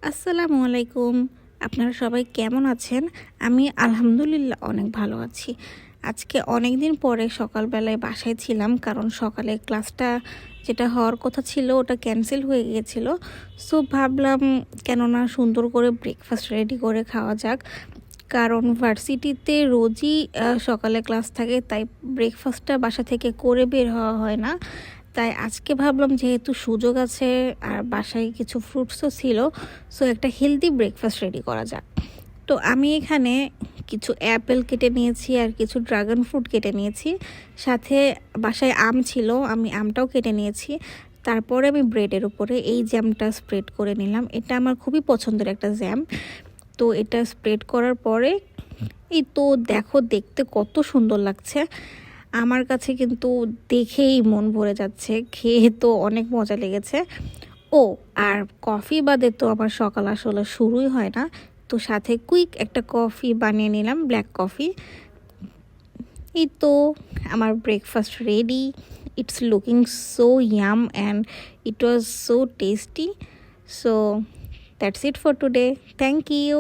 আসসালামু আলাইকুম। আপনারা সবাই কেমন আছেন? আমি আলহামদুলিল্লাহ অনেক ভালো আছি। আজকে অনেক দিন পরে সকালবেলায় বাসায় ছিলাম, কারণ সকালে ক্লাসটা যেটা হওয়ার কথা ছিল ওটা ক্যান্সেল হয়ে গিয়েছিল। সো ভাবলাম কেননা সুন্দর করে ব্রেকফাস্ট রেডি করে খাওয়া যাক, কারণ ভার্সিটিতে রোজই সকালে ক্লাস থাকে, তাই ব্রেকফাস্টটা বাসা থেকে করে বের হওয়া হয় না। তাই আজকে ভাবলাম যেহেতু সুযোগ আছে আর বাসায় কিছু ফ্রুটসও ছিল, সো একটা হেলদি ব্রেকফাস্ট রেডি করা যাক। তো আমি এখানে কিছু অ্যাপেল কেটে নিয়েছি আর কিছু ড্রাগন ফ্রুট কেটে নিয়েছি, সাথে বাসায় আম ছিল, আমি আমটাও কেটে নিয়েছি। তারপরে আমি ব্রেডের উপরে এই জ্যামটা স্প্রেড করে নিলাম। এটা আমার খুবই পছন্দের একটা জ্যাম। তো এটা স্প্রেড করার পরে এই তো দেখো, দেখতে কত সুন্দর লাগছে। আমার কাছে কিন্তু দেখেই মন ভরে যাচ্ছে, খেয়ে তো অনেক মজা লেগেছে। ও, আর কফি বাদে তো আমার সকাল আসলে শুরুই হয় না। তো সাথে কুইক একটা কফি বানিয়ে নিলাম, ব্ল্যাক কফি। এই তো আমার breakfast ready. It's looking so yum and it was so tasty. So that's it for today. Thank you.